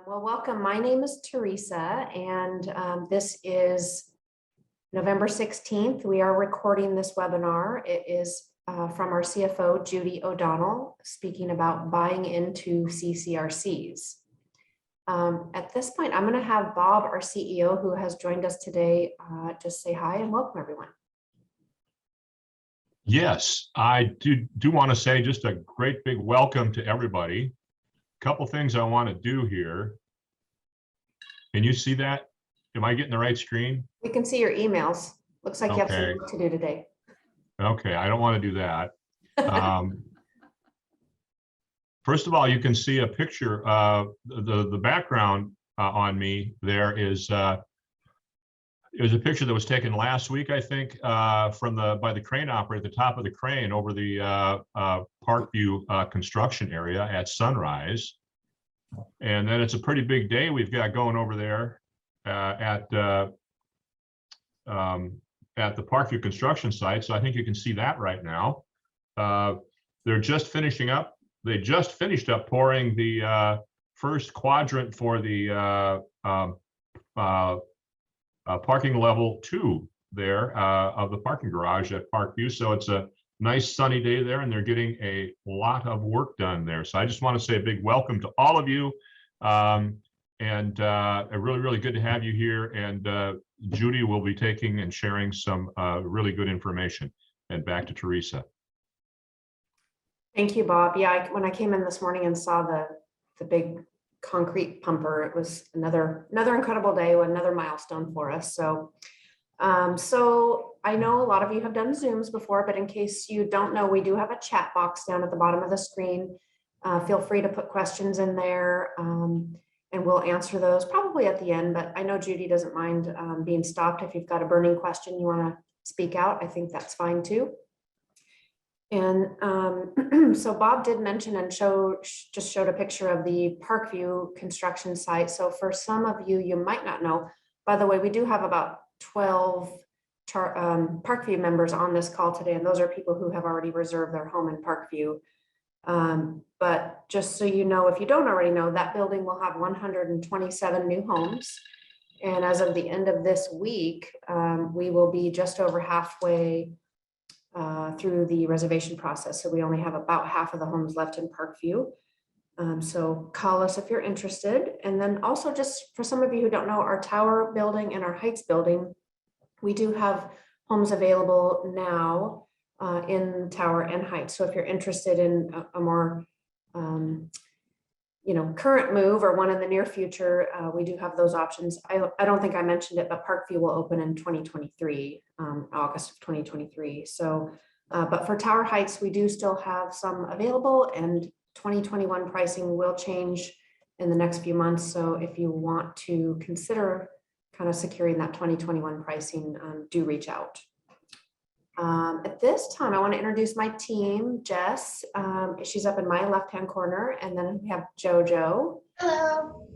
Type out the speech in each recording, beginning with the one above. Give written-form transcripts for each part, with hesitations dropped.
Well, welcome. My name is Teresa, and this is November 16th. We are recording this webinar. It is from our CFO, Judy O'Donnell, speaking about buying into CCRCs. At this point, I'm going to have Bob, our CEO, who has joined us today, just say hi and welcome everyone. Yes, I do want to say just a great big welcome to everybody. Couple things I want to do here. Can you see that? Am I getting the right screen? We can see your emails. Looks like you have some Okay. work to do today. Okay, I don't want to do that. First of all, you can see a picture. The background on me there is it was a picture that was taken last week, I think, by the crane operator at the top of the crane over the Parkview construction area at sunrise. And then it's a pretty big day we've got going over there at the Parkview construction site. So I think you can see that right now. They're just finishing up. They just finished up pouring the first quadrant for the parking level 2 there of the parking garage at Parkview. So it's a nice sunny day there, and they're getting a lot of work done there. So I just want to say a big welcome to all of you, and really good to have you here. And Judy will be taking and sharing some really good information. And back to Teresa. Thank you, Bob. Yeah, when I came in this morning and saw the big concrete pumper, it was another incredible day, another milestone for us. So I know a lot of you have done Zooms before, but in case you don't know, we do have a chat box down at the bottom of the screen. Feel free to put questions in there, and we'll answer those probably at the end, but I know Judy doesn't mind being stopped. If you've got a burning question you want to speak out, I think that's fine too. And so Bob did mention and just showed a picture of the Parkview construction site. So for some of you, you might not know, by the way, we do have about 12 Parkview members on this call today, and those are people who have already reserved their home in Parkview. But just so you know, if you don't already know, that building will have 127 new homes. And as of the end of this week, we will be just over halfway through the reservation process. So we only have about half of the homes left in Parkview. So call us if you're interested. And then also, just for some of you who don't know, our tower building and our heights building, we do have homes available now in tower and heights. So if you're interested in a more current move or one in the near future, we do have those options. I don't think I mentioned it, but Parkview will open in 2023, August of 2023. So, but for Tower Heights, we do still have some available, and 2021 pricing will change in the next few months. So if you want to consider kind of securing that 2021 pricing, do reach out. At this time, I want to introduce my team. Jess, she's up in my left-hand corner, and then we have JoJo. Hello.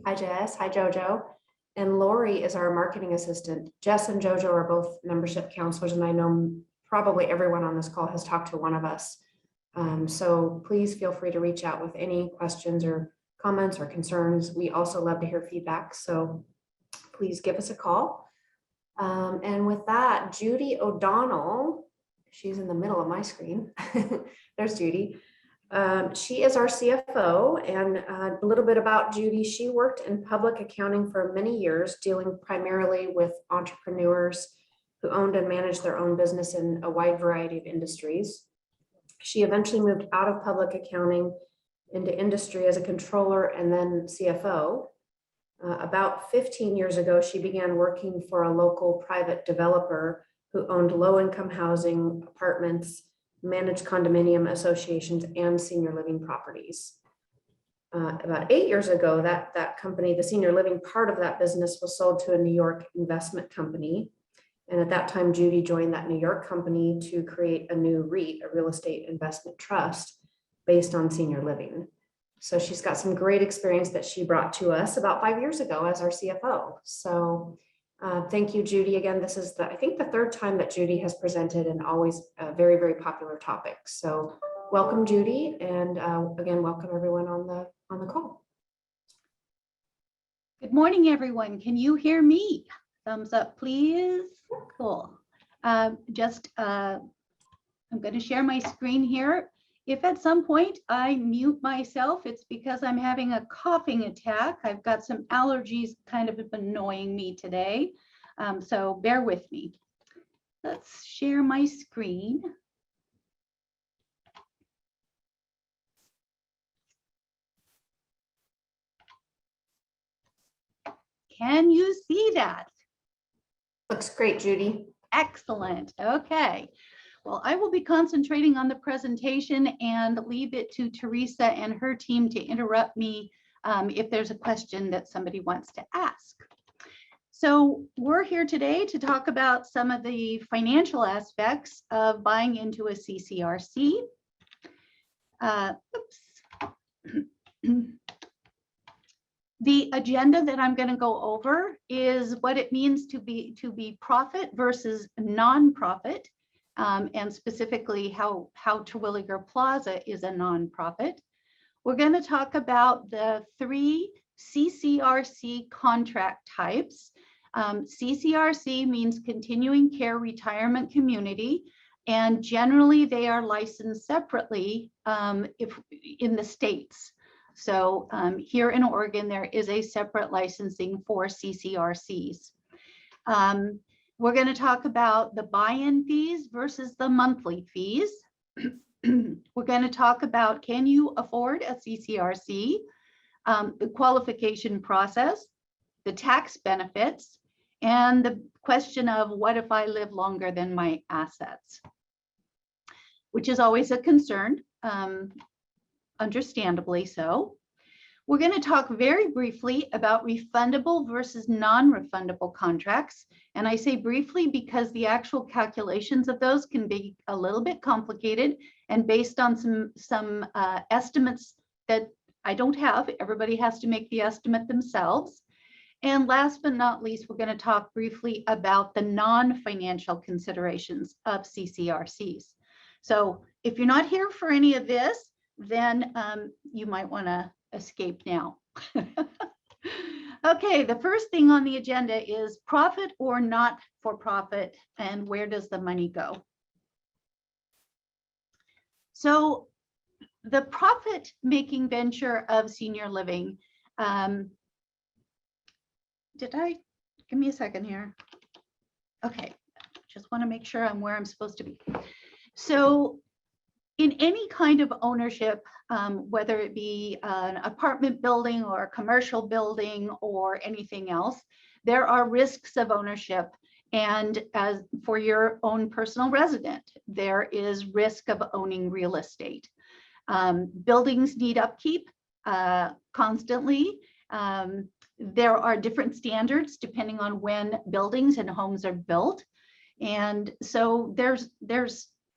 Hi, Jess. Hi, JoJo. And Lori is our marketing assistant. Jess and JoJo are both membership counselors, and I know probably everyone on this call has talked to one of us. So please feel free to reach out with any questions or comments or concerns. We also love to hear feedback, so please give us a call. And with that, Judy O'Donnell, she's in the middle of my screen. There's Judy. She is our CFO, and a little bit about Judy. She worked in public accounting for many years, dealing primarily with entrepreneurs who owned and managed their own business in a wide variety of industries. She eventually moved out of public accounting into industry as a controller and then CFO. About 15 years ago, she began working for a local private developer who owned low-income housing, apartments, managed condominium associations, and senior living properties. About 8 years ago, that company, the senior living part of that business, was sold to a New York investment company. And at that time, Judy joined that New York company to create a new REIT, a real estate investment trust, based on senior living. So she's got some great experience that she brought to us about 5 years ago as our CFO. So thank you, Judy. Again, this is I think the third time that Judy has presented, and always a very, very popular topic. So welcome, Judy. And again, welcome everyone on the call. Good morning, everyone. Can you hear me? Thumbs up, please. Cool. I'm going to share my screen here. If at some point I mute myself, it's because I'm having a coughing attack. I've got some allergies kind of annoying me today. So bear with me. Let's share my screen. Can you see that? Looks great, Judy. Excellent. Okay. Well, I will be concentrating on the presentation and leave it to Teresa and her team to interrupt me if there's a question that somebody wants to ask. So we're here today to talk about some of the financial aspects of buying into a CCRC. The agenda that I'm going to go over is what it means to be profit versus nonprofit, and specifically how Terwilliger Plaza is a nonprofit. We're going to talk about the 3 CCRC contract types. CCRC means Continuing Care Retirement Community, and generally they are licensed separately if in the states. So here in Oregon, there is a separate licensing for CCRCs. We're going to talk about the buy-in fees versus the monthly fees. We're going to talk about, can you afford a CCRC, the qualification process, the tax benefits, and the question of what if I live longer than my assets, which is always a concern. Understandably so. We're going to talk very briefly about refundable versus non-refundable contracts. And I say briefly because the actual calculations of those can be a little bit complicated and based on some estimates that I don't have. Everybody has to make the estimate themselves. And last but not least, we're going to talk briefly about the non-financial considerations of CCRCs. So if you're not here for any of this, then you might want to escape now. Okay, the first thing on the agenda is profit or not for profit, and where does the money go? So the profit-making venture of senior living, give me a second here. Okay, just want to make sure I'm where I'm supposed to be. So in any kind of ownership, whether it be an apartment building or a commercial building or anything else, there are risks of ownership. And as for your own personal resident, there is risk of owning real estate. Buildings need upkeep constantly. There are different standards depending on when buildings and homes are built. And so there's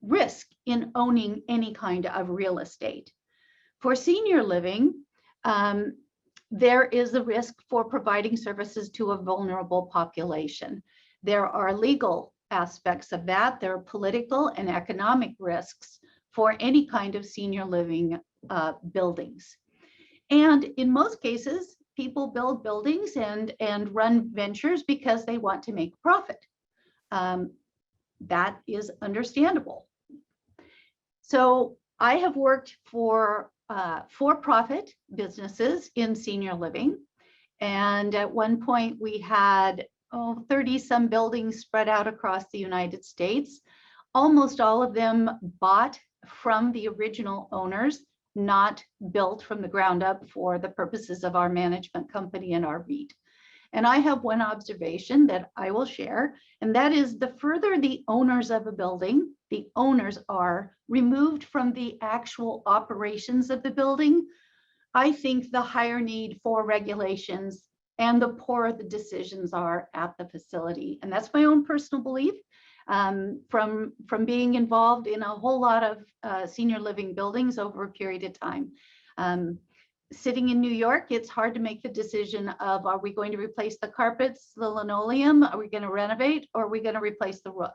risk in owning any kind of real estate. For senior living, there is a risk for providing services to a vulnerable population. There are legal aspects of that. There are political and economic risks for any kind of senior living buildings. And in most cases, people build buildings and run ventures because they want to make profit. That is understandable. So I have worked for for-profit businesses in senior living. And at one point we had 30 some buildings spread out across the United States. Almost all of them bought from the original owners, not built from the ground up for the purposes of our management company and our REIT. And I have one observation that I will share, and that is the further the owners of a building, the owners are removed from the actual operations of the building, I think the higher need for regulations and the poorer the decisions are at the facility. And that's my own personal belief from being involved in a whole lot of senior living buildings over a period of time. Sitting in New York, it's hard to make the decision of, are we going to replace the carpets, the linoleum? Are we going to renovate, or are we going to replace the roof?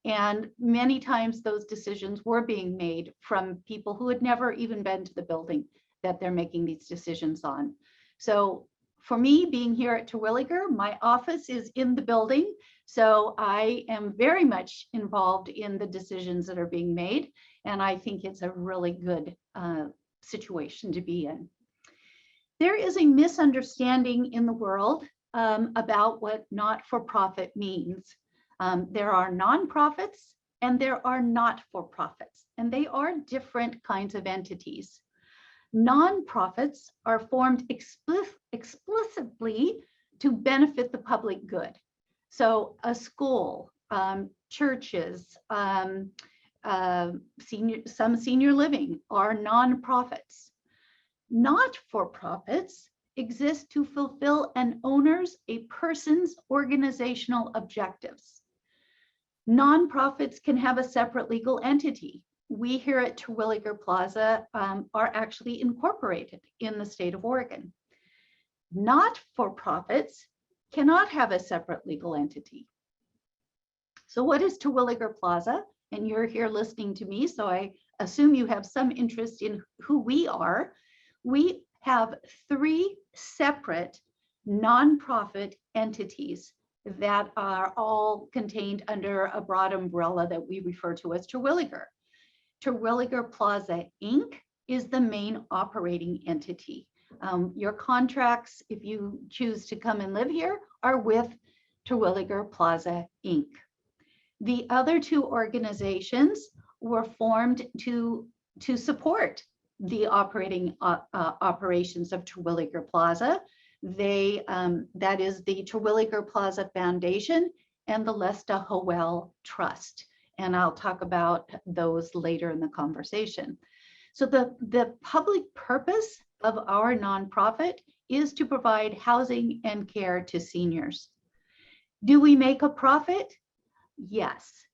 And many times those decisions were being made from people who had never even been to the building that they're making these decisions on. So For me, being here at Terwilliger, my office is in the building, so I am very much involved in the decisions that are being made, and I think it's a really good situation to be in. There is a misunderstanding in the world about what not-for-profit means. There are nonprofits and there are not-for-profits, and they are different kinds of entities. Nonprofits are formed explicitly to benefit the public good. So a school, churches, some senior living are nonprofits. Not-for-profits exist to fulfill an owner's, a person's organizational objectives. Nonprofits can have a separate legal entity. We here at Terwilliger Plaza are actually incorporated in the state of Oregon. Not-for-profits cannot have a separate legal entity. So what is Terwilliger Plaza? And you're here listening to me, so I assume you have some interest in who we are. We have 3 separate nonprofit entities that are all contained under a broad umbrella that we refer to as Terwilliger. Terwilliger Plaza, Inc. is the main operating entity. Your contracts, if you choose to come and live here, are with Terwilliger Plaza, Inc. The other 2 organizations were formed to support the operations of Terwilliger Plaza. That is the Terwilliger Plaza Foundation and the Lesta Howell Trust. And I'll talk about those later in the conversation. So the public purpose of our nonprofit is to provide housing and care to seniors. Do we make a profit? Yes.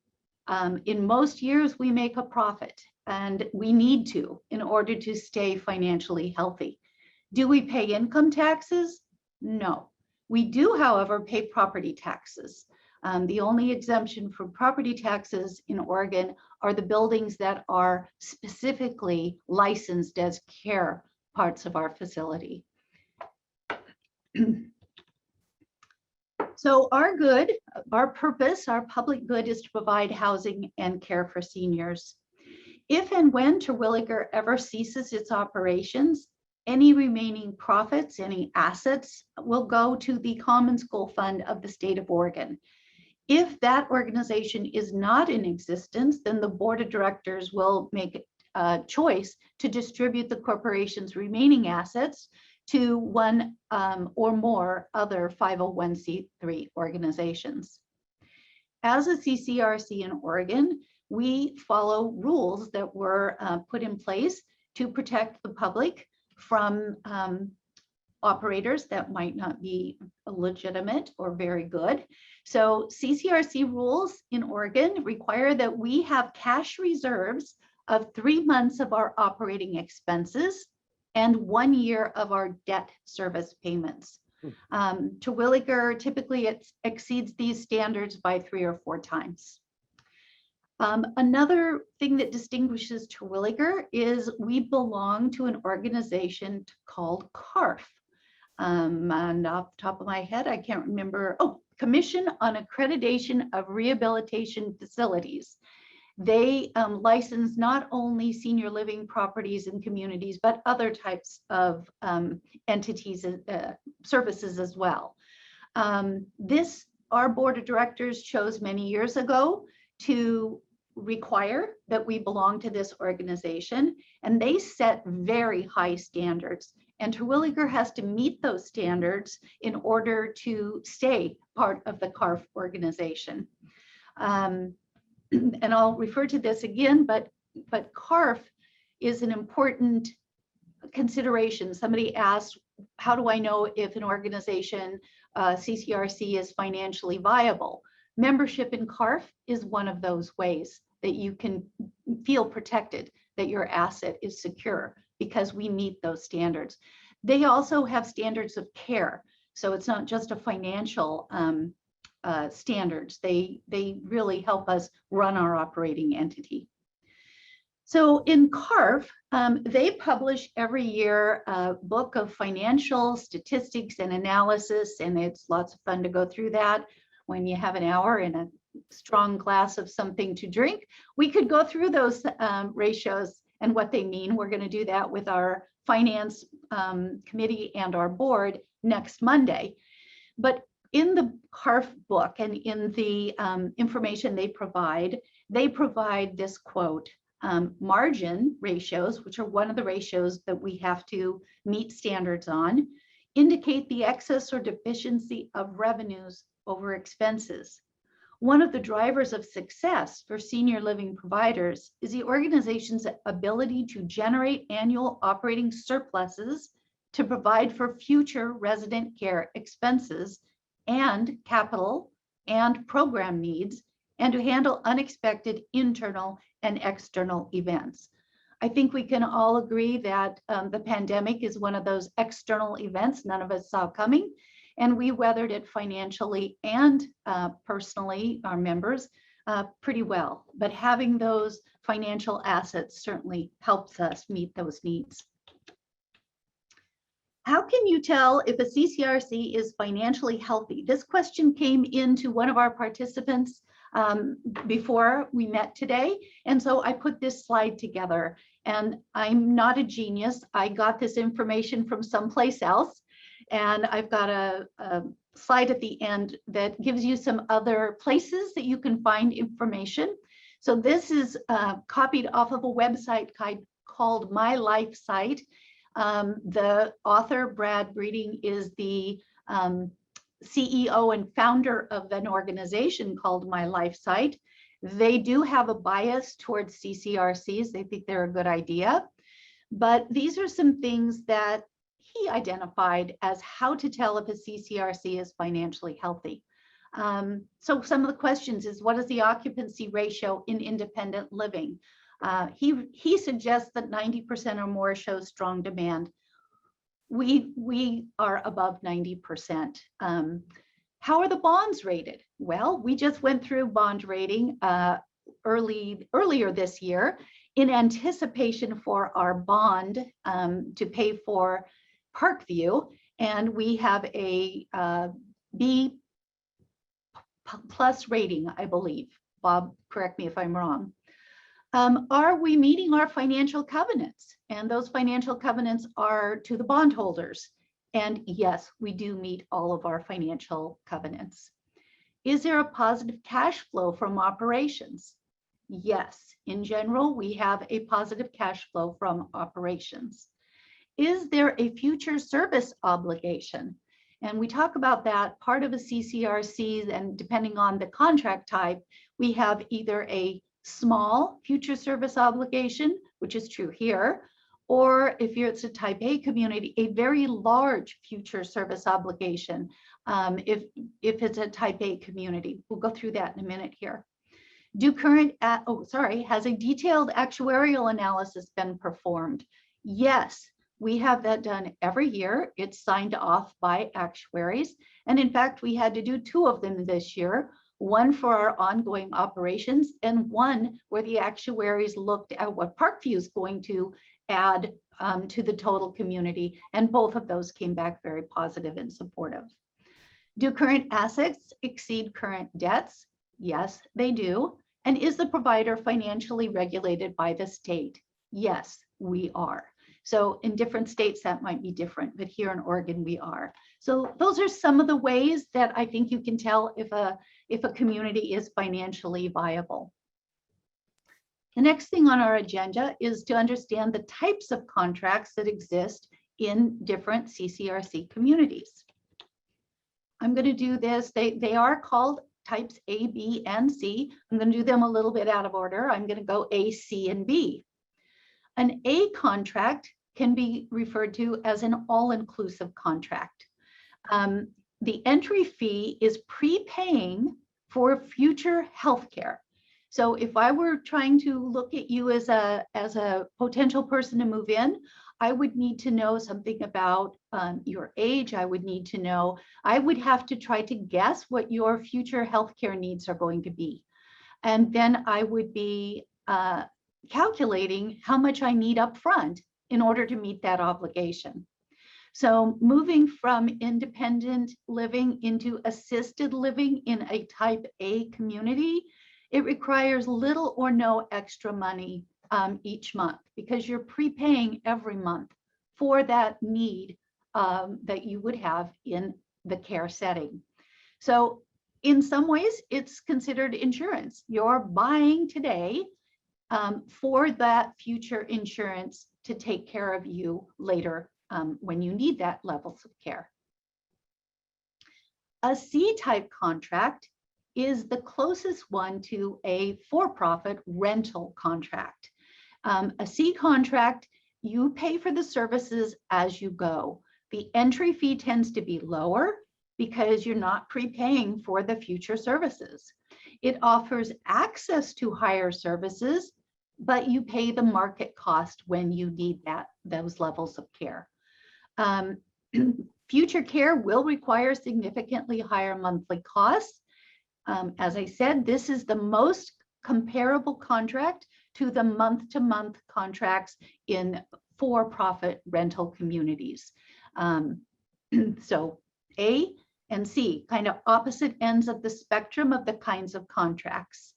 In most years, we make a profit, and we need to in order to stay financially healthy. Do we pay income taxes? No. We do, however, pay property taxes. The only exemption from property taxes in Oregon are the buildings that are specifically licensed as care parts of our facility. So our good, our purpose, our public good is to provide housing and care for seniors. If and when Terwilliger ever ceases its operations, any remaining profits, any assets will go to the Common School Fund of the state of Oregon. If that organization is not in existence, then the board of directors will make a choice to distribute the corporation's remaining assets to one or more other 501c3 organizations. As a CCRC in Oregon, we follow rules that were put in place to protect the public from operators that might not be legitimate or very good. So CCRC rules in Oregon require that we have cash reserves of 3 months of our operating expenses and 1 year of our debt service payments. Terwilliger typically exceeds these standards by 3 or 4 times. Another thing that distinguishes Terwilliger is we belong to an organization called CARF. And off the top of my head, I can't remember. Oh, Commission on Accreditation of Rehabilitation Facilities. They license not only senior living properties and communities, but other types of entities, services as well. Our board of directors chose many years ago to require that we belong to this organization, and they set very high standards. And Terwilliger has to meet those standards in order to stay part of the CARF organization. And I'll refer to this again, but CARF is an important consideration. Somebody asked, how do I know if an organization, CCRC, is financially viable? Membership in CARF is one of those ways that you can feel protected, that your asset is secure, because we meet those standards. They also have standards of care. So it's not just a financial standards. They really help us run our operating entity. So in CARF, they publish every year a book of financial statistics and analysis, and it's lots of fun to go through that when you have an hour and a strong glass of something to drink. We could go through those ratios and what they mean. We're going to do that with our finance committee and our board next Monday. But in the CARF book and in the information they provide this quote, margin ratios, which are one of the ratios that we have to meet standards on, indicate the excess or deficiency of revenues over expenses. One of the drivers of success for senior living providers is the organization's ability to generate annual operating surpluses to provide for future resident care expenses and capital and program needs, and to handle unexpected internal and external events. I think we can all agree that the pandemic is one of those external events none of us saw coming, and we weathered it financially and personally, our members, pretty well. But having those financial assets certainly helps us meet those needs. How can you tell if a CCRC is financially healthy? This question came into one of our participants before we met today. And so I put this slide together, and I'm not a genius. I got this information from someplace else. And I've got a slide at the end that gives you some other places that you can find information. So this is copied off of a website called My Life Site. The author, Brad Breeding, is the CEO and founder of an organization called My Life Site. They do have a bias towards CCRCs. They think they're a good idea. But these are some things that he identified as how to tell if a CCRC is financially healthy. So some of the questions is, what is the occupancy ratio in independent living? He suggests that 90% or more shows strong demand. We are above 90%. How are the bonds rated? Well, we just went through bond rating earlier this year in anticipation for our bond to pay for Parkview, and we have a B plus rating, I believe. Bob, correct me if I'm wrong. Are we meeting our financial covenants? And those financial covenants are to the bondholders. And yes, we do meet all of our financial covenants. Is there a positive cash flow from operations? Yes, in general, we have a positive cash flow from operations. Is there a future service obligation? And we talk about that part of a CCRC, and depending on the contract type, we have either a small future service obligation, which is true here, or if it's a type A community, a very large future service obligation if it's a type A community. We'll go through that in a minute here. Has a detailed actuarial analysis been performed? Yes, we have that done every year. It's signed off by actuaries. And in fact, we had to do 2 of them this year, one for our ongoing operations and one where the actuaries looked at what Parkview is going to add to the total community. And both of those came back very positive and supportive. Do current assets exceed current debts? Yes, they do. And is the provider financially regulated by the state? Yes, we are. So in different states, that might be different, but here in Oregon, we are. So those are some of the ways that I think you can tell if a community is financially viable. The next thing on our agenda is to understand the types of contracts that exist in different CCRC communities. I'm going to do this. They are called types A, B, and C. I'm going to do them a little bit out of order. I'm going to go A, C, and B. An A contract can be referred to as an all-inclusive contract. The entry fee is prepaying for future healthcare. So if I were trying to look at you as a potential person to move in, I would need to know something about your age. I would have to try to guess what your future healthcare needs are going to be. And then I would be calculating how much I need up front in order to meet that obligation. So moving from independent living into assisted living in a type A community, it requires little or no extra money each month, because you're prepaying every month for that need that you would have in the care setting. So in some ways, it's considered insurance. You're buying today for that future insurance to take care of you later when you need that levels of care. A C-type contract is the closest one to a for-profit rental contract. A C contract, you pay for the services as you go. The entry fee tends to be lower because you're not prepaying for the future services. It offers access to higher services, but you pay the market cost when you need those levels of care. Future care will require significantly higher monthly costs. As I said, this is the most comparable contract to the month-to-month contracts in for-profit rental communities. So A and C, kind of opposite ends of the spectrum of the kinds of contracts.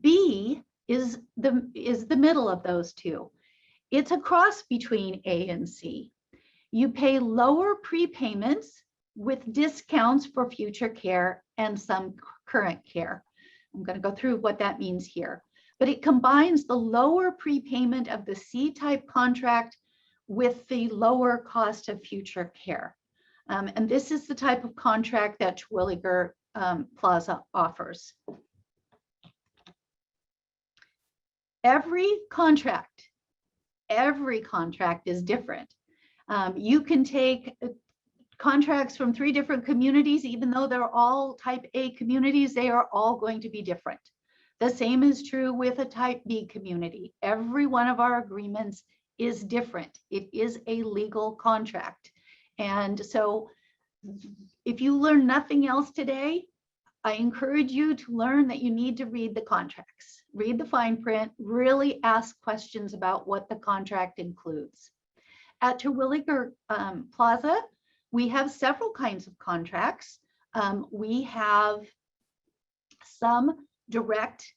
B is the middle of those two. It's a cross between A and C. You pay lower prepayments with discounts for future care and some current care. I'm going to go through what that means here. But it combines the lower prepayment of the C-type contract with the lower cost of future care. And this is the type of contract that Terwilliger Plaza offers. Every contract is different. You can take contracts from 3 different communities, even though they're all type A communities, they are all going to be different. The same is true with a type B community. Every one of our agreements is different. It is a legal contract. And so if you learn nothing else today, I encourage you to learn that you need to read the contracts, read the fine print, really ask questions about what the contract includes. At Terwilliger Plaza, we have several kinds of contracts. We have some direct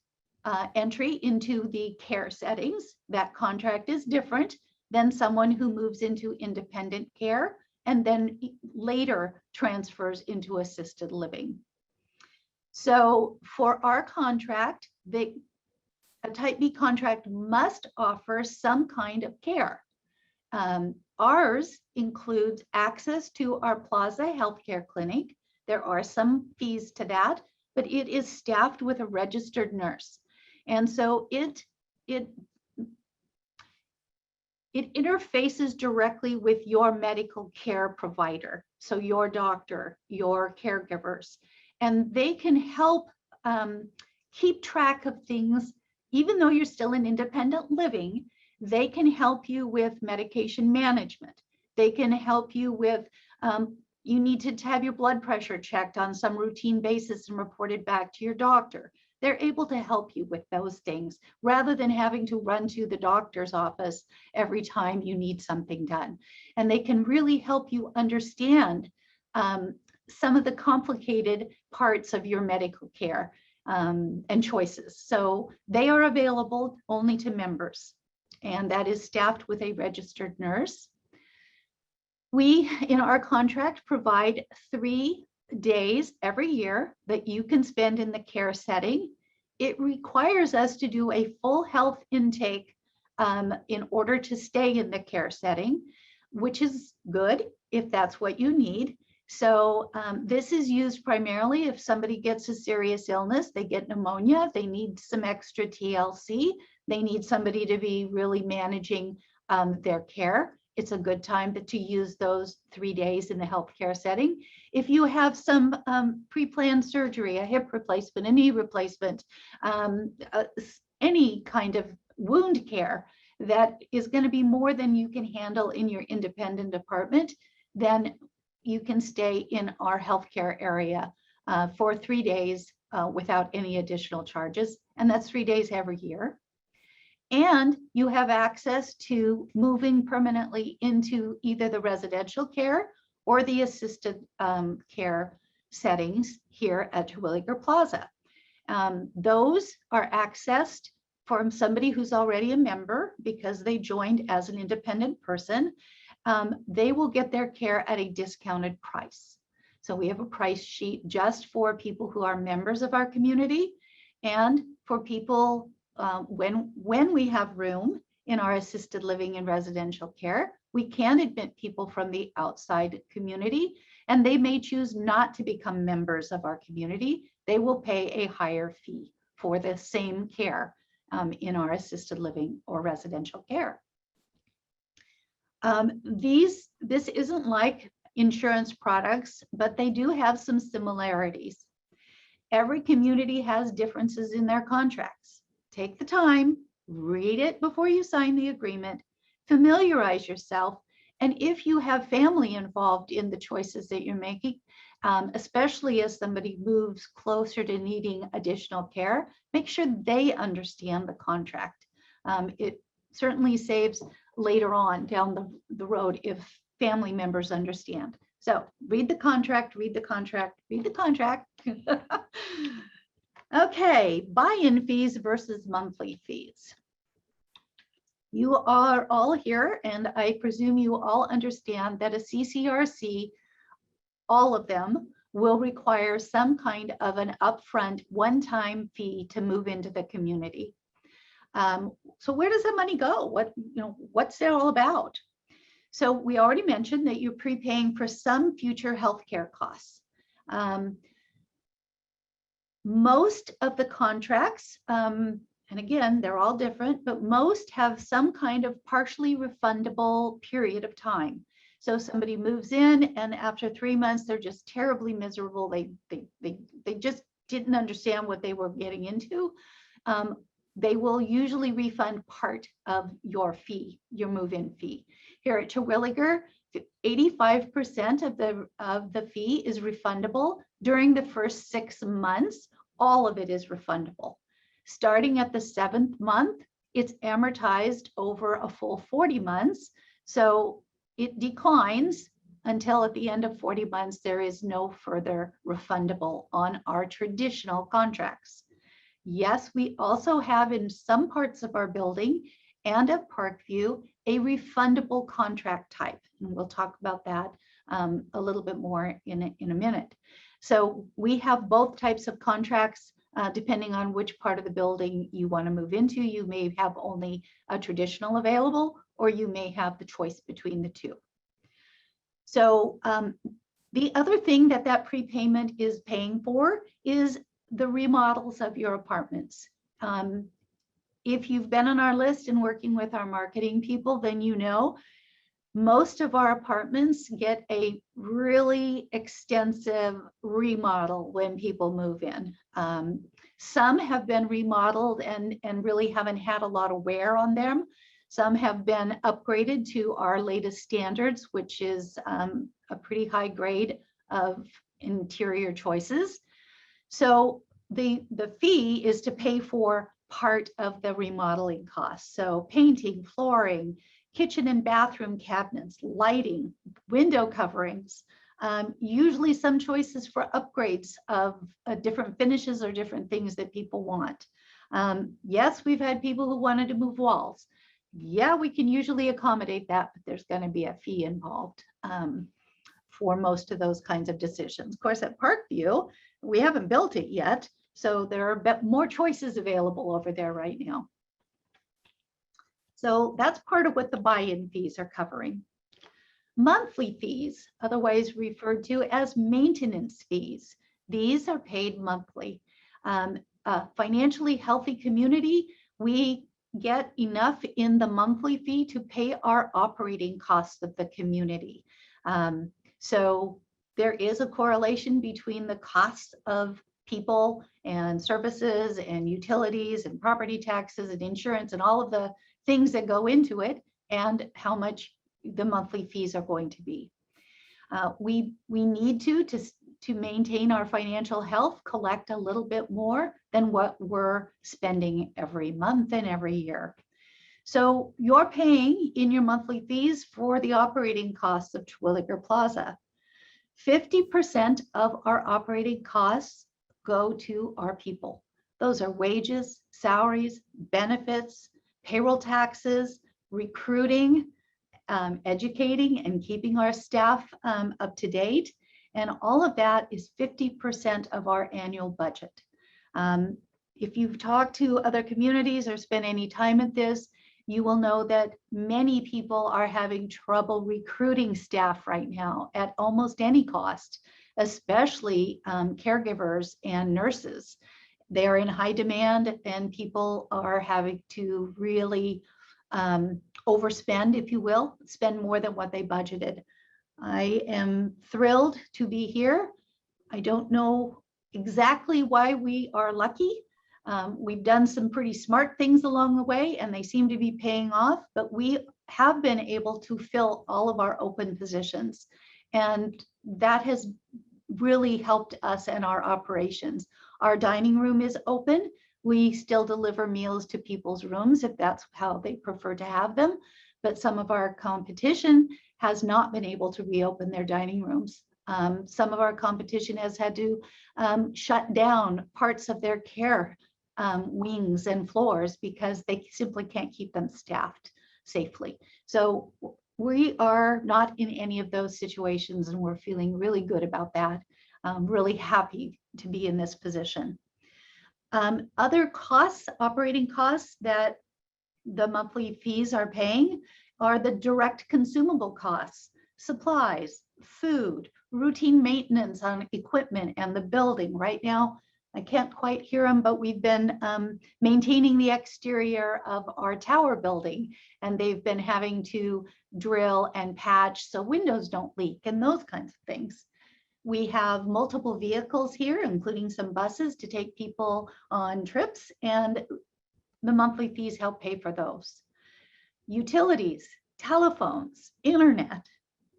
entry into the care settings. That contract is different than someone who moves into independent care and then later transfers into assisted living. So for our contract, a type B contract must offer some kind of care. Ours includes access to our Plaza Healthcare Clinic. There are some fees to that, but it is staffed with a registered nurse. And so it interfaces directly with your medical care provider. So your doctor, your caregivers, and they can help keep track of things. Even though you're still in independent living, they can help you with medication management. They can help you with, you need to have your blood pressure checked on some routine basis and reported back to your doctor. They're able to help you with those things rather than having to run to the doctor's office every time you need something done. And they can really help you understand some of the complicated parts of your medical care and choices. So they are available only to members, and that is staffed with a registered nurse. We, in our contract, provide 3 days every year that you can spend in the care setting. It requires us to do a full health intake in order to stay in the care setting, which is good if that's what you need. So this is used primarily if somebody gets a serious illness, they get pneumonia, they need some extra TLC, they need somebody to be really managing their care. It's a good time to use those 3 days in the healthcare setting. If you have some pre-planned surgery, a hip replacement, a knee replacement, any kind of wound care that is going to be more than you can handle in your independent apartment, then you can stay in our healthcare area for 3 days without any additional charges. And that's 3 days every year. And you have access to moving permanently into either the residential care or the assisted care settings here at Terwilliger Plaza. Those are accessed from somebody who's already a member because they joined as an independent person. They will get their care at a discounted price. So we have a price sheet just for people who are members of our community, and for people when we have room in our assisted living and residential care, we can admit people from the outside community, and they may choose not to become members of our community. They will pay a higher fee for the same care in our assisted living or residential care. This isn't like insurance products, but they do have some similarities. Every community has differences in their contracts. Take the time, read it before you sign the agreement, familiarize yourself, and if you have family involved in the choices that you're making, especially as somebody moves closer to needing additional care, make sure they understand the contract. It certainly saves later on down the road if family members understand. So read the contract, read the contract, read the contract. Okay, buy-in fees versus monthly fees. You are all here, and I presume you all understand that a CCRC, all of them, will require some kind of an upfront one-time fee to move into the community. So where does that money go? What's it all about? So we already mentioned that you're prepaying for some future healthcare costs. Most of the contracts, and again, they're all different, but most have some kind of partially refundable period of time. So somebody moves in and after 3 months, they're just terribly miserable. They just didn't understand what they were getting into. They will usually refund part of your fee, your move-in fee. Here at Terwilliger, 85% of the fee is refundable during the first 6 months. All of it is refundable. Starting at the 7th month, it's amortized over a full 40 months. So it declines until at the end of 40 months, there is no further refundable on our traditional contracts. Yes, we also have in some parts of our building and at Parkview a refundable contract type. And we'll talk about that a little bit more in a minute. So we have both types of contracts depending on which part of the building you want to move into. You may have only a traditional available, or you may have the choice between the two. So the other thing that prepayment is paying for is the remodels of your apartments. If you've been on our list and working with our marketing people, then you know most of our apartments get a really extensive remodel when people move in. Some have been remodeled and really haven't had a lot of wear on them. Some have been upgraded to our latest standards, which is a pretty high grade of interior choices. So the fee is to pay for part of the remodeling costs. So painting, flooring, kitchen and bathroom cabinets, lighting, window coverings, usually some choices for upgrades of different finishes or different things that people want. Yes, we've had people who wanted to move walls. Yeah, we can usually accommodate that, but there's going to be a fee involved for most of those kinds of decisions. Of course, at Parkview, we haven't built it yet, so there are more choices available over there right now. So that's part of what the buy-in fees are covering. Monthly fees, otherwise referred to as maintenance fees. These are paid monthly. A financially healthy community, we get enough in the monthly fee to pay our operating costs of the community. So there is a correlation between the costs of people and services and utilities and property taxes and insurance and all of the things that go into it and how much the monthly fees are going to be. We need to maintain our financial health, collect a little bit more than what we're spending every month and every year. So you're paying in your monthly fees for the operating costs of Terwilliger Plaza. 50% of our operating costs go to our people. Those are wages, salaries, benefits, payroll taxes, recruiting, educating and keeping our staff up to date. And all of that is 50% of our annual budget. If you've talked to other communities or spent any time at this, you will know that many people are having trouble recruiting staff right now at almost any cost, especially caregivers and nurses. They are in high demand and people are having to really overspend, if you will, spend more than what they budgeted. I am thrilled to be here. I don't know exactly why we are lucky. We've done some pretty smart things along the way and they seem to be paying off, but we have been able to fill all of our open positions. And that has really helped us and our operations. Our dining room is open. We still deliver meals to people's rooms if that's how they prefer to have them. But some of our competition has not been able to reopen their dining rooms. Some of our competition has had to shut down parts of their care wings and floors because they simply can't keep them staffed safely. So we are not in any of those situations and we're feeling really good about that. Really happy to be in this position. Other costs, operating costs that the monthly fees are paying are the direct consumable costs, supplies, food, routine maintenance on equipment and the building. Right now, I can't quite hear them, but we've been maintaining the exterior of our tower building, and they've been having to drill and patch so windows don't leak and those kinds of things. We have multiple vehicles here, including some buses to take people on trips, and the monthly fees help pay for those. Utilities, telephones, internet,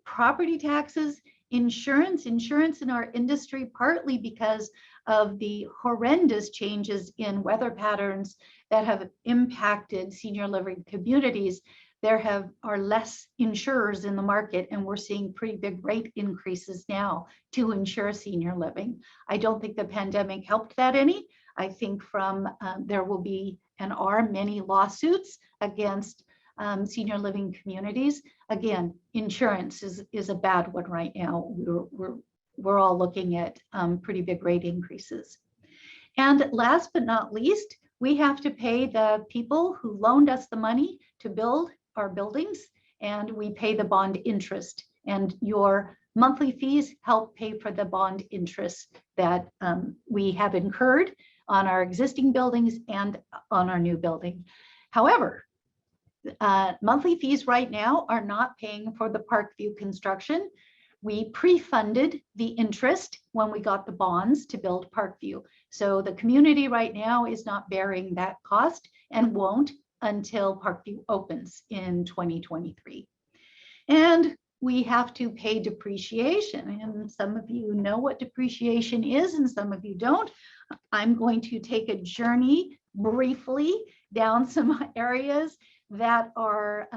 property taxes, insurance in our industry, partly because of the horrendous changes in weather patterns that have impacted senior living communities. There are less insurers in the market, and we're seeing pretty big rate increases now to insure senior living. I don't think the pandemic helped that any. I think there will be and are many lawsuits against senior living communities. Again, insurance is a bad one right now. We're all looking at pretty big rate increases. And last but not least, we have to pay the people who loaned us the money to build our buildings, and we pay the bond interest. And your monthly fees help pay for the bond interest that we have incurred on our existing buildings and on our new building. However, monthly fees right now are not paying for the Parkview construction. We pre-funded the interest when we got the bonds to build Parkview. So the community right now is not bearing that cost and won't until Parkview opens in 2023. And we have to pay depreciation. And some of you know what depreciation is and some of you don't. I'm going to take a journey briefly down some areas that are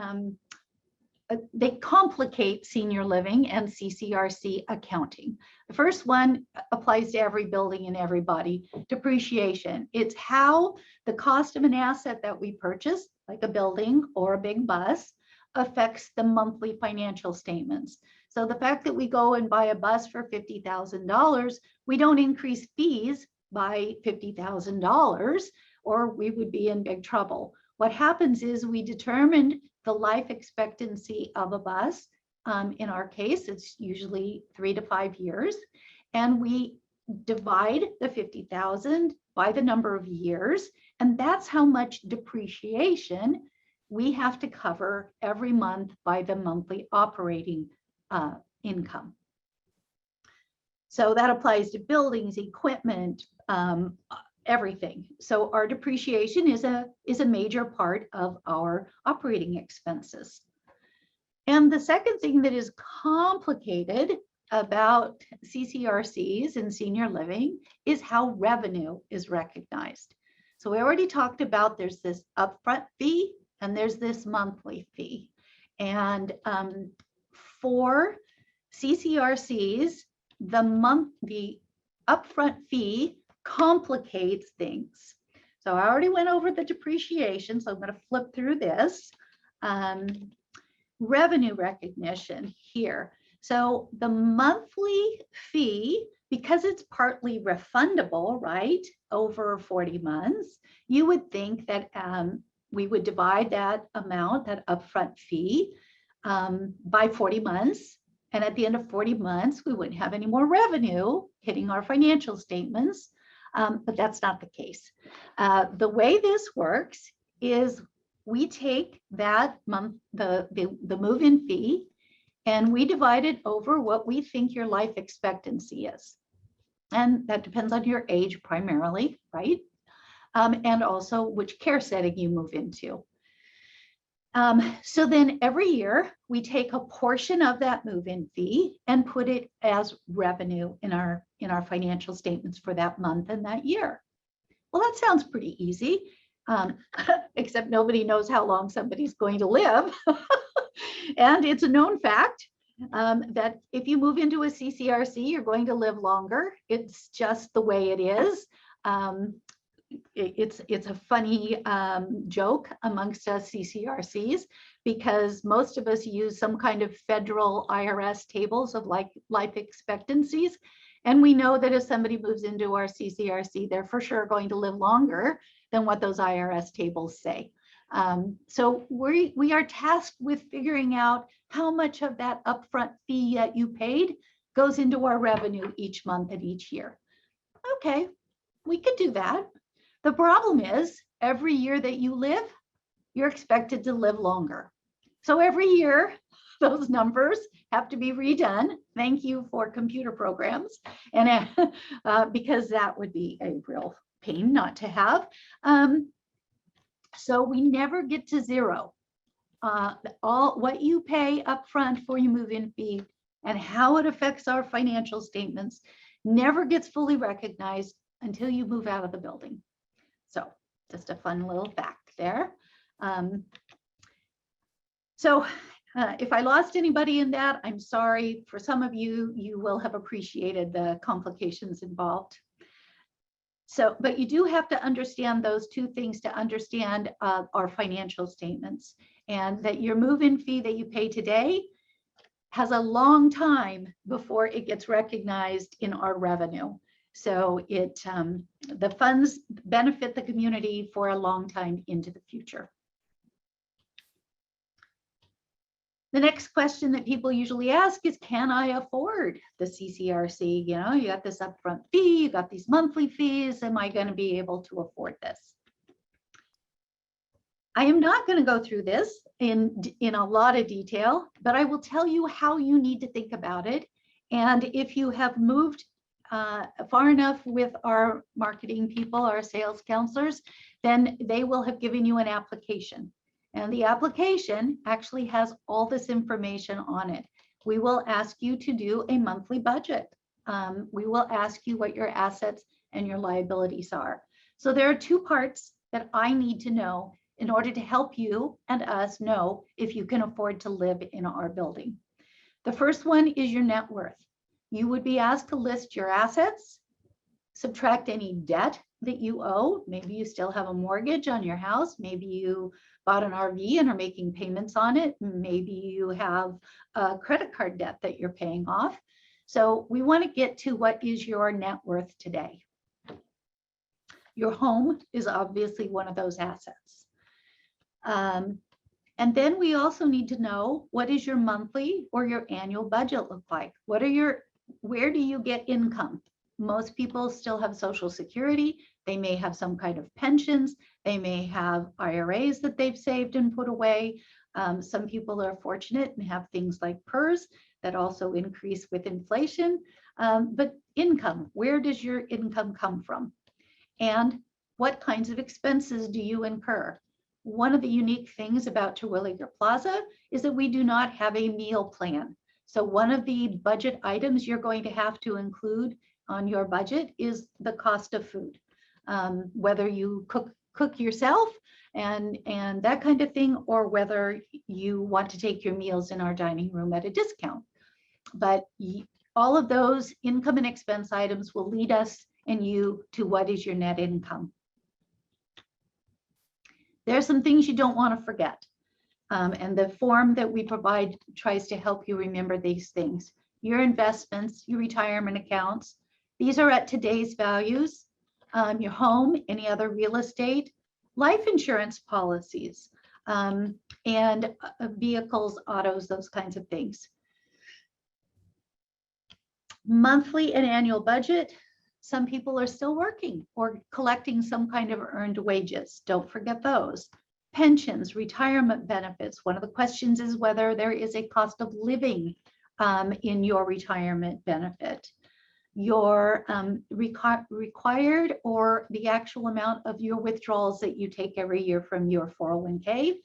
they complicate senior living and CCRC accounting. The first one applies to every building and everybody. Depreciation. It's how the cost of an asset that we purchase, like a building or a big bus, affects the monthly financial statements. So the fact that we go and buy a bus for $50,000, we don't increase fees by $50,000 or we would be in big trouble. What happens is we determined the life expectancy of a bus. In our case, it's usually 3 to 5 years. And we divide the 50,000 by the number of years. And that's how much depreciation we have to cover every month by the monthly operating income. So that applies to buildings, equipment, everything. So our depreciation is a major part of our operating expenses. And the second thing that is complicated about CCRCs and senior living is how revenue is recognized. So we already talked about there's this upfront fee and there's this monthly fee. And for CCRCs, the upfront fee complicates things. So I already went over the depreciation, so I'm going to flip through this. Revenue recognition here. So the monthly fee, because it's partly refundable, right, over 40 months, you would think that we would divide that amount, that upfront fee, by 40 months. And at the end of 40 months, we wouldn't have any more revenue hitting our financial statements. But that's not the case. The way this works is we take that month, the move-in fee, and we divide it over what we think your life expectancy is. And that depends on your age primarily, right? And also which care setting you move into. So then every year we take a portion of that move-in fee and put it as revenue in our financial statements for that month and that year. Well, that sounds pretty easy, except nobody knows how long somebody's going to live. And it's a known fact that if you move into a CCRC, you're going to live longer. It's just the way it is. It's a funny joke amongst us CCRCs, because most of us use some kind of federal IRS tables of life expectancies. And we know that if somebody moves into our CCRC, they're for sure going to live longer than what those IRS tables say. So we are tasked with figuring out how much of that upfront fee that you paid goes into our revenue each month and each year. Okay, we could do that. The problem is every year that you live, you're expected to live longer. So every year, those numbers have to be redone. Thank you for computer programs. And because that would be a real pain not to have. So we never get to zero. All what you pay upfront for your move-in fee and how it affects our financial statements never gets fully recognized until you move out of the building. So just a fun little fact there. If I lost anybody in that, I'm sorry. For some of you, you will have appreciated the complications involved. So, but you do have to understand those two things to understand our financial statements, and that your move-in fee that you pay today has a long time before it gets recognized in our revenue. So the funds benefit the community for a long time into the future. The next question that people usually ask is, can I afford the CCRC? You know, you got this upfront fee, you got these monthly fees. Am I going to be able to afford this? I am not going to go through this in a lot of detail, but I will tell you how you need to think about it. And if you have moved far enough with our marketing people, our sales counselors, then they will have given you an application. And the application actually has all this information on it. We will ask you to do a monthly budget. We will ask you what your assets and your liabilities are. So there are two parts that I need to know in order to help you and us know if you can afford to live in our building. The first one is your net worth. You would be asked to list your assets, subtract any debt that you owe. Maybe you still have a mortgage on your house. Maybe you bought an RV and are making payments on it. Maybe you have a credit card debt that you're paying off. So we want to get to what is your net worth today. Your home is obviously one of those assets. And then we also need to know, what is your monthly or your annual budget look like? Where do you get income? Most people still have Social Security. They may have some kind of pensions. They may have IRAs that they've saved and put away. Some people are fortunate and have things like PERS that also increase with inflation. But income, where does your income come from? And what kinds of expenses do you incur? One of the unique things about Terwilliger Plaza is that we do not have a meal plan. So one of the budget items you're going to have to include on your budget is the cost of food. Whether you cook yourself and that kind of thing, or whether you want to take your meals in our dining room at a discount. But all of those income and expense items will lead us and you to what is your net income. There's some things you don't want to forget. And the form that we provide tries to help you remember these things. Your investments, your retirement accounts, these are at today's values. Your home, any other real estate, life insurance policies, and vehicles, autos, those kinds of things. Monthly and annual budget. Some people are still working or collecting some kind of earned wages. Don't forget those. Pensions, retirement benefits. One of the questions is whether there is a cost of living in your retirement benefit. Your required or the actual amount of your withdrawals that you take every year from your 401k.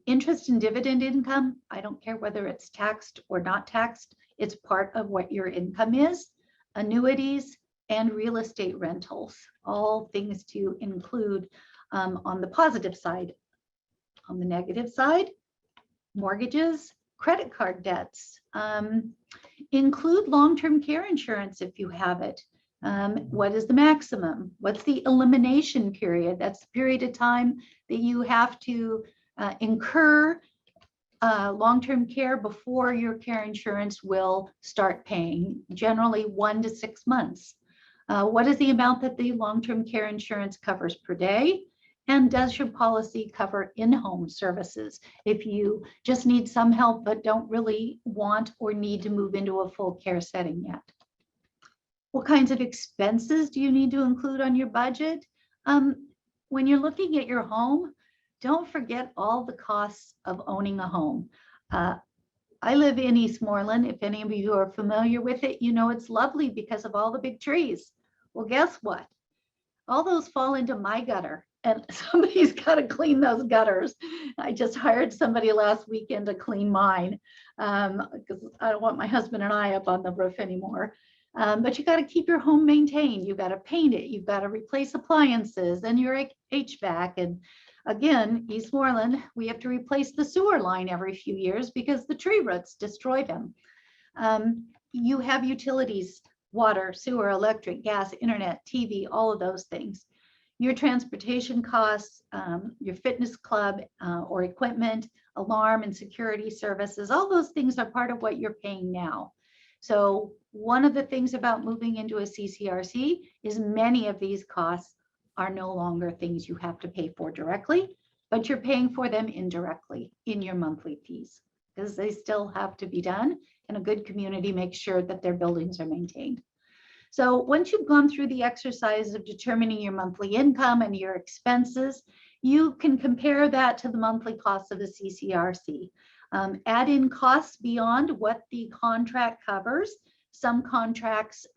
Interest and dividend income. I don't care whether it's taxed or not taxed. It's part of what your income is. Annuities and real estate rentals, all things to include on the positive side. On the negative side, mortgages, credit card debts, include long-term care insurance if you have it. What is the maximum? What's the elimination period? That's the period of time that you have to incur long-term care before your care insurance will start paying, generally 1 to 6 months. What is the amount that the long-term care insurance covers per day? And does your policy cover in-home services if you just need some help but don't really want or need to move into a full care setting yet? What kinds of expenses do you need to include on your budget? When you're looking at your home, don't forget all the costs of owning a home. I live in Eastmoreland. If any of you are familiar with it, you know it's lovely because of all the big trees. Well, guess what? All those fall into my gutter, and somebody's got to clean those gutters. I just hired somebody last weekend to clean mine because I don't want my husband and I up on the roof anymore. But you got to keep your home maintained. You've got to paint it. You've got to replace appliances and your HVAC. And again, Eastmoreland, we have to replace the sewer line every few years because the tree roots destroy them. You have utilities, water, sewer, electric, gas, internet, TV, all of those things. Your transportation costs, your fitness club or equipment, alarm and security services, all those things are part of what you're paying now. So one of the things about moving into a CCRC is many of these costs are no longer things you have to pay for directly, but you're paying for them indirectly in your monthly fees because they still have to be done, and a good community makes sure that their buildings are maintained. So once you've gone through the exercise of determining your monthly income and your expenses, you can compare that to the monthly costs of a CCRC. Add in costs beyond what the contract covers. Some contracts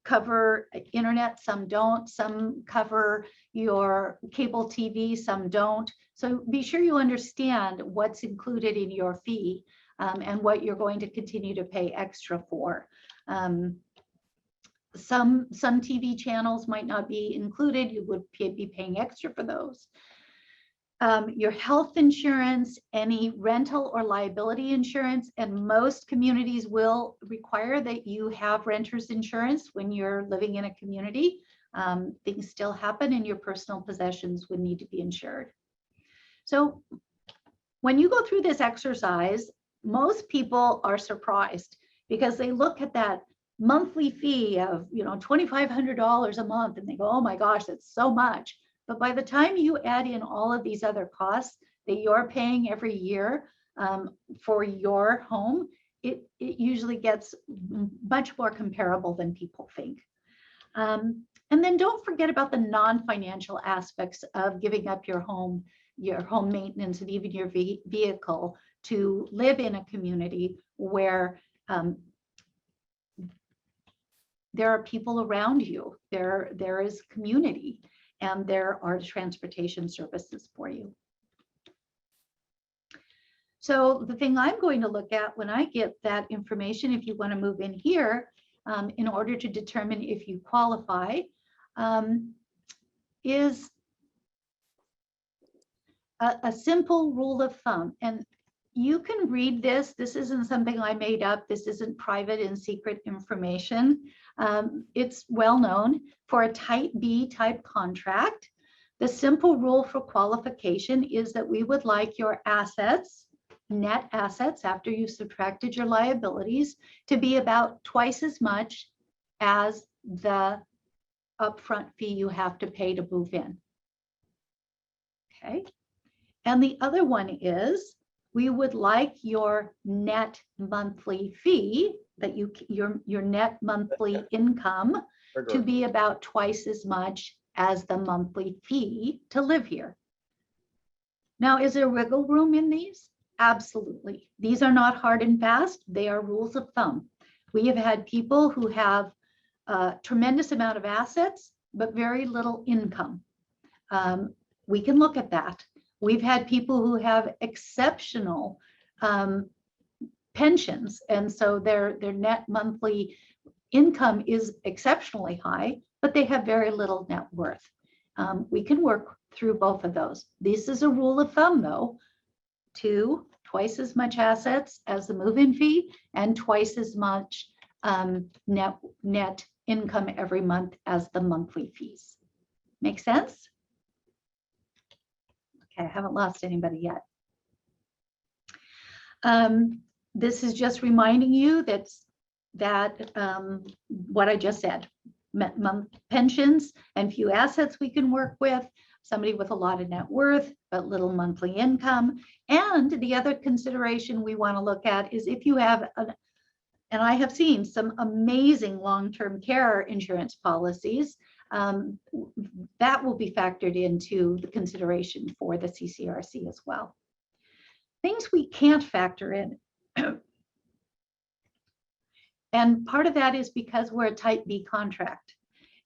cover internet, some don't, some cover your cable TV, some don't. So be sure you understand what's included in your fee and what you're going to continue to pay extra for. Some TV channels might not be included. You would be paying extra for those. Your health insurance, any rental or liability insurance, and most communities will require that you have renter's insurance when you're living in a community. Things still happen and your personal possessions would need to be insured. So when you go through this exercise, most people are surprised because they look at that monthly fee of $2,500 a month and they go, oh my gosh, that's so much. But by the time you add in all of these other costs that you're paying every year for your home, it usually gets much more comparable than people think. And then don't forget about the non-financial aspects of giving up your home maintenance, and even your vehicle to live in a community where there are people around you, there is community, and there are transportation services for you. So the thing I'm going to look at when I get that information, if you want to move in here, in order to determine if you qualify, is a simple rule of thumb, and you can read this. This isn't something I made up. This isn't private and secret information. It's well known for a type B type contract. The simple rule for qualification is that we would like your assets, net assets after you subtracted your liabilities, to be about twice as much as the upfront fee you have to pay to move in. Okay. And the other one is we would like your net monthly fee, that your net monthly income to be about twice as much as the monthly fee to live here. Now, is there wiggle room in these? Absolutely. These are not hard and fast. They are rules of thumb. We have had people who have a tremendous amount of assets, but very little income. We can look at that. We've had people who have exceptional pensions, and so their net monthly income is exceptionally high, but they have very little net worth. We can work through both of those. This is a rule of thumb, though: twice as much assets as the move-in fee and twice as much net income every month as the monthly fees. Make sense? Okay, I haven't lost anybody yet. This is just reminding you that what I just said: pensions and few assets we can work with, somebody with a lot of net worth but little monthly income. And the other consideration we want to look at is if you have and I have seen some amazing long-term care insurance policies, that will be factored into the consideration for the CCRC as well. Things we can't factor in. And part of that is because we're a type B contract,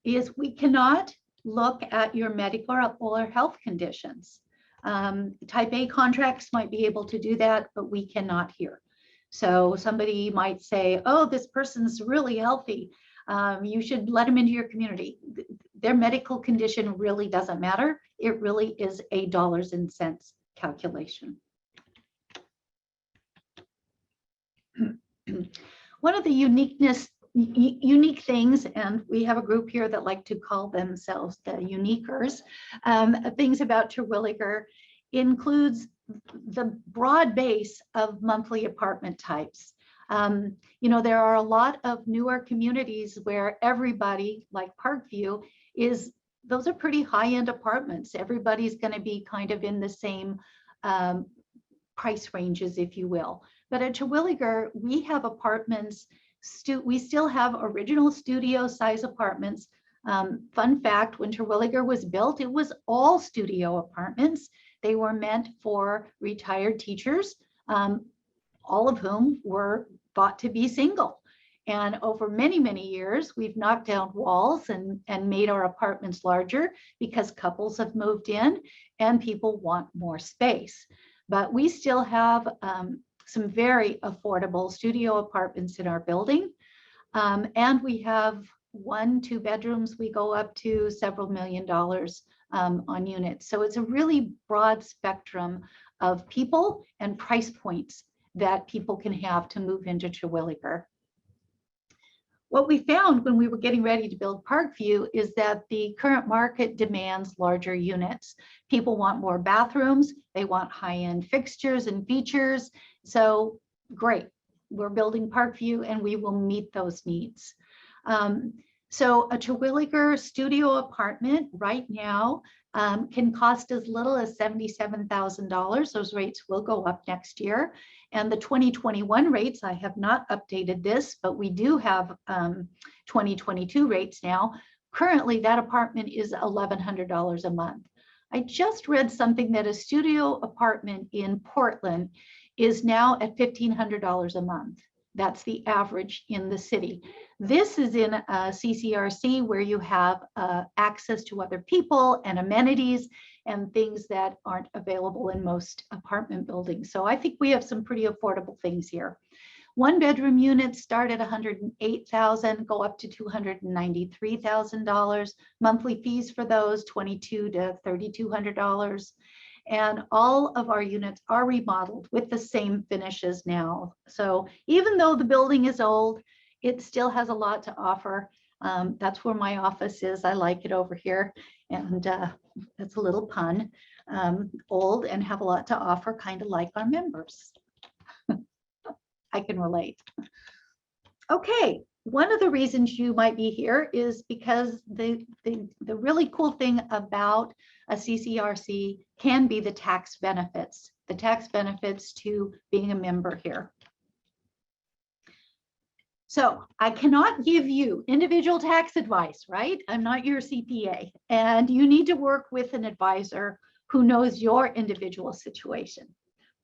is we cannot look at your medical or health conditions. Type A contracts might be able to do that, but we cannot here. So somebody might say, oh, this person's really healthy. You should let them into your community. Their medical condition really doesn't matter. It really is a dollars and cents calculation. One of the unique things, and we have a group here that like to call themselves the uniquers, things about Terwilliger includes the broad base of monthly apartment types. You know, there are a lot of newer communities where everybody, like Parkview, those are pretty high-end apartments. Everybody's going to be kind of in the same price ranges, if you will. But at Terwilliger, we have apartments, we still have original studio size apartments. Fun fact, when Terwilliger was built, it was all studio apartments. They were meant for retired teachers, all of whom were thought to be single. And over many, many years, we've knocked down walls and made our apartments larger because couples have moved in and people want more space. But we still have some very affordable studio apartments in our building. And we have 1-2 bedrooms. We go up to several $1 million on units. So it's a really broad spectrum of people and price points that people can have to move into Terwilliger. What we found when we were getting ready to build Parkview is that the current market demands larger units. People want more bathrooms, they want high-end fixtures and features. So great, we're building Parkview and we will meet those needs. So a Terwilliger studio apartment right now can cost as little as $77,000. Those rates will go up next year. And the 2021 rates, I have not updated this, but we do have 2022 rates now. Currently, that apartment is $1,100 a month. I just read something that a studio apartment in Portland is now at $1,500 a month. That's the average in the city. This is in a CCRC where you have access to other people and amenities and things that aren't available in most apartment buildings. So I think we have some pretty affordable things here. 1-bedroom units start at $108,000, go up to $293,000. Monthly fees for those, $2,200 to $3,200. And all of our units are remodeled with the same finishes now. So even though the building is old, it still has a lot to offer. That's where my office is. I like it over here. And that's a little pun. Old and have a lot to offer, kind of like our members. I can relate. Okay, one of the reasons you might be here is because the really cool thing about a CCRC can be the tax benefits to being a member here. So I cannot give you individual tax advice, right? I'm not your CPA, and you need to work with an advisor who knows your individual situation.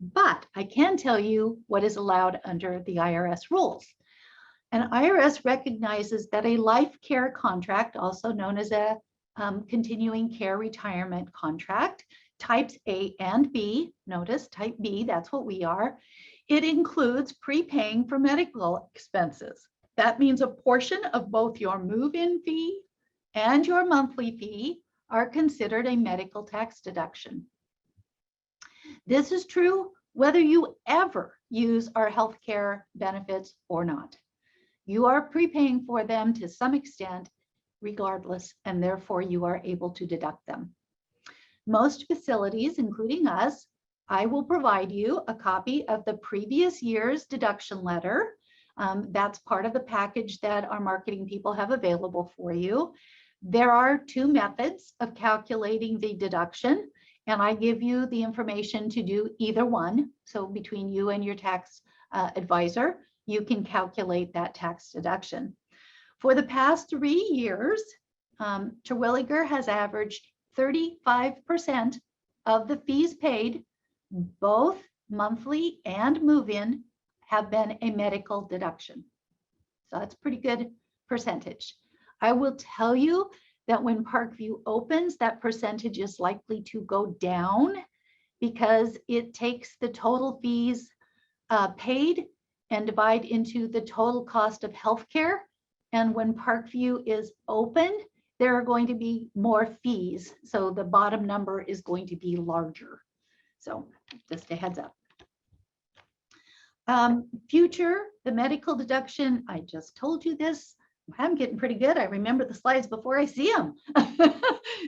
But I can tell you what is allowed under the IRS rules. And IRS recognizes that a life care contract, also known as a continuing care retirement contract, types A and B, notice type B, that's what we are. It includes prepaying for medical expenses. That means a portion of both your move-in fee and your monthly fee are considered a medical tax deduction. This is true whether you ever use our healthcare benefits or not. You are prepaying for them to some extent regardless, and therefore you are able to deduct them. Most facilities, including us, I will provide you a copy of the previous year's deduction letter. That's part of the package that our marketing people have available for you. There are two methods of calculating the deduction, and I give you the information to do either one. So between you and your tax advisor, you can calculate that tax deduction. For the past 3 years, Terwilliger has averaged 35% of the fees paid, both monthly and move-in, have been a medical deduction. So that's a pretty good percentage. I will tell you that when Parkview opens, that percentage is likely to go down because it takes the total fees paid and divide into the total cost of healthcare. And when Parkview is open, there are going to be more fees. So the bottom number is going to be larger. So just a heads up. Future, the medical deduction, I just told you this. I'm getting pretty good. I remember the slides before I see them.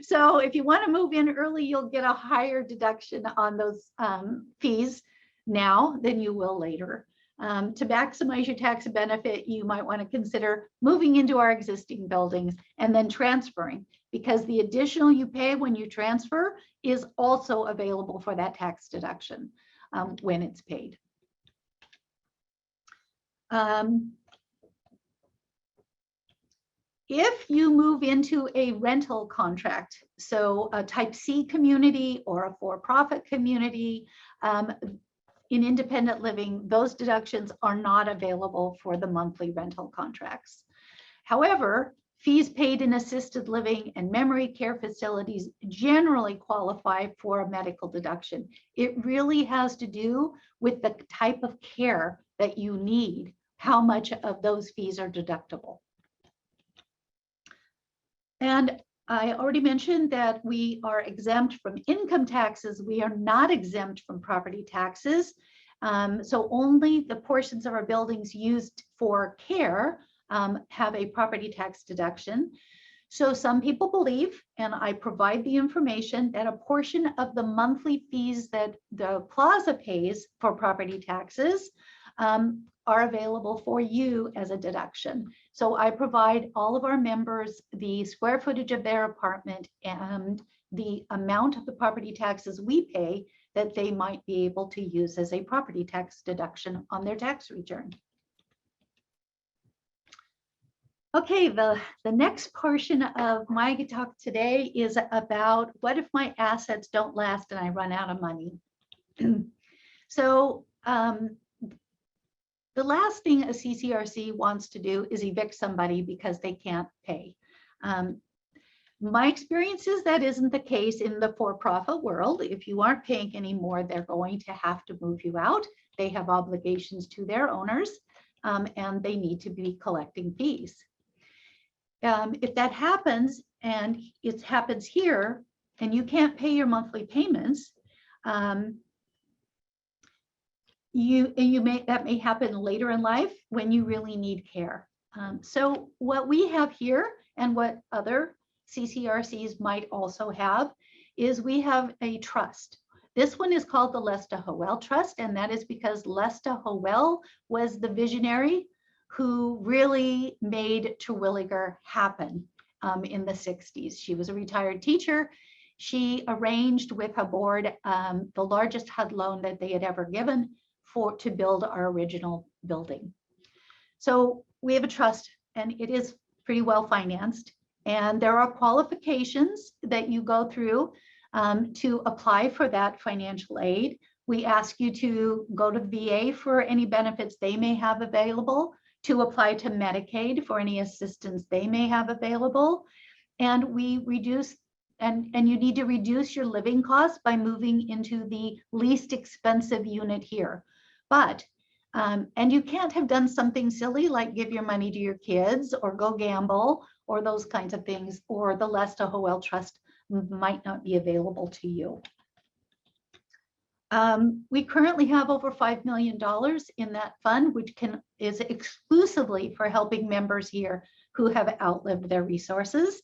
So if you want to move in early, you'll get a higher deduction on those fees now than you will later. To maximize your tax benefit, you might want to consider moving into our existing buildings and then transferring, because the additional you pay when you transfer is also available for that tax deduction when it's paid. If you move into a rental contract, so a type C community or a for-profit community, in independent living, those deductions are not available for the monthly rental contracts. However, fees paid in assisted living and memory care facilities generally qualify for a medical deduction. It really has to do with the type of care that you need, how much of those fees are deductible. And I already mentioned that we are exempt from income taxes. We are not exempt from property taxes. So only the portions of our buildings used for care have a property tax deduction. So some people believe, and I provide the information, that a portion of the monthly fees that the plaza pays for property taxes are available for you as a deduction. So I provide all of our members the square footage of their apartment and the amount of the property taxes we pay that they might be able to use as a property tax deduction on their tax return. Okay, the next portion of my talk today is about what if my assets don't last and I run out of money. So the last thing a CCRC wants to do is evict somebody because they can't pay. My experience is that isn't the case in the for-profit world. If you aren't paying anymore, they're going to have to move you out. They have obligations to their owners, and they need to be collecting fees. If that happens, and it happens here, and you can't pay your monthly payments, That may happen later in life when you really need care. So what we have here and what other CCRCs might also have is we have a trust. This one is called the Lesta Howell Trust, and that is because Lesta Howell was the visionary who really made Terwilliger happen in the 60s. She was a retired teacher. She arranged with her board the largest HUD loan that they had ever given to build our original building. So we have a trust, and it is pretty well financed. And there are qualifications that you go through to apply for that financial aid. We ask you to go to the VA for any benefits they may have available, to apply to Medicaid for any assistance they may have available. And we reduce, and you need to reduce your living costs by moving into the least expensive unit here. But, and you can't have done something silly like give your money to your kids or go gamble or those kinds of things, or the Lesta Howell Trust might not be available to you. We currently have over $5 million in that fund, which is exclusively for helping members here who have outlived their resources.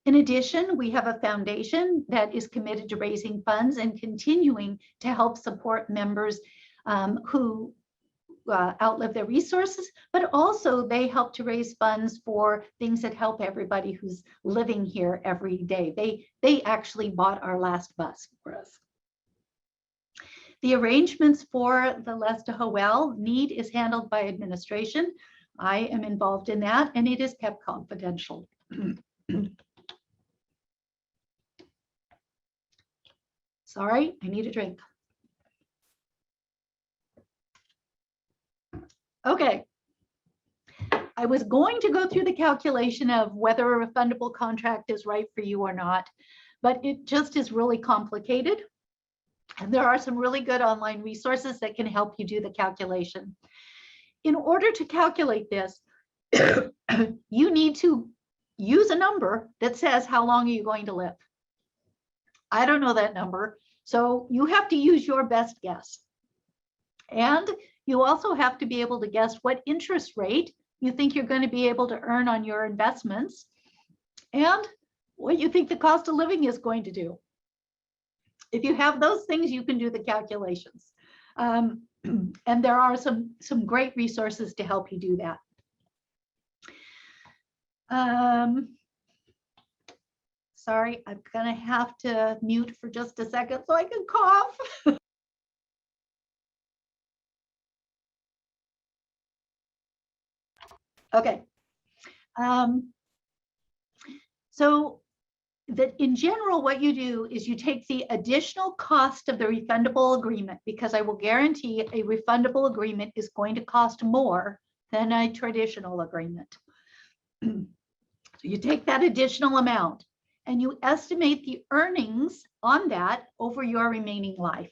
In addition, we have a foundation that is committed to raising funds and continuing to help support members who outlive their resources, but also they help to raise funds for things that help everybody who's living here every day. They actually bought our last bus for us. The arrangements for the Lesta Howell need is handled by administration. I am involved in that, and it is kept confidential. Sorry, I need a drink. Okay. I was going to go through the calculation of whether a refundable contract is right for you or not, but it just is really complicated. And there are some really good online resources that can help you do the calculation. In order to calculate this, you need to use a number that says how long are you going to live. I don't know that number, so you have to use your best guess. And you also have to be able to guess what interest rate you think you're going to be able to earn on your investments and what you think the cost of living is going to do. If you have those things, you can do the calculations. And there are some great resources to help you do that. Sorry, I'm going to have to mute for just a second so I can cough. Okay. So that in general, what you do is you take the additional cost of the refundable agreement, because I will guarantee a refundable agreement is going to cost more than a traditional agreement. So you take that additional amount and you estimate the earnings on that over your remaining life.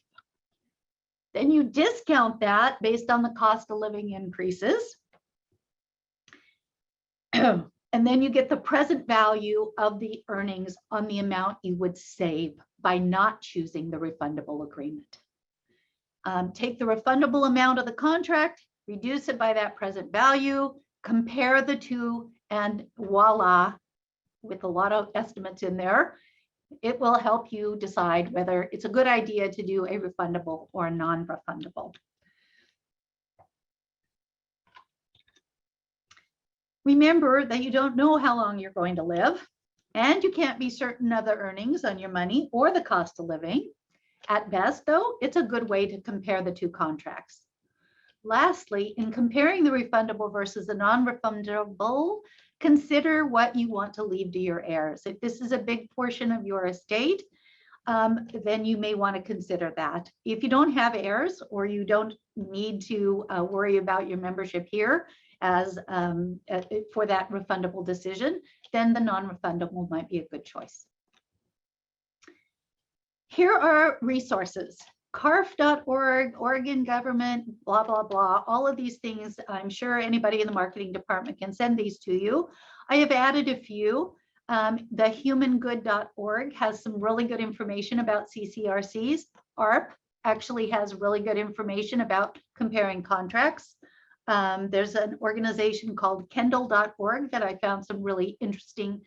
Then you discount that based on the cost of living increases. And then you get the present value of the earnings on the amount you would save by not choosing the refundable agreement. Take the refundable amount of the contract, reduce it by that present value, compare the two, and voila, with a lot of estimates in there, it will help you decide whether it's a good idea to do a refundable or a non-refundable. Remember that you don't know how long you're going to live, and you can't be certain of the earnings on your money or the cost of living. At best, though, it's a good way to compare the two contracts. Lastly, in comparing the refundable versus the non-refundable, consider what you want to leave to your heirs. If this is a big portion of your estate, then you may want to consider that. If you don't have heirs or you don't need to worry about your membership here as for that refundable decision, then the non-refundable might be a good choice. Here are resources. CARF.org, Oregon government, blah, blah, blah, all of these things. I'm sure anybody in the marketing department can send these to you. I have added a few. The humangood.org has some really good information about CCRCs. ARP actually has really good information about comparing contracts. There's an organization called Kendall.org that I found some really interesting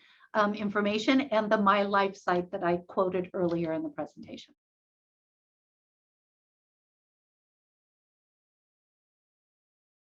information, and the My Life site that I quoted earlier in the presentation.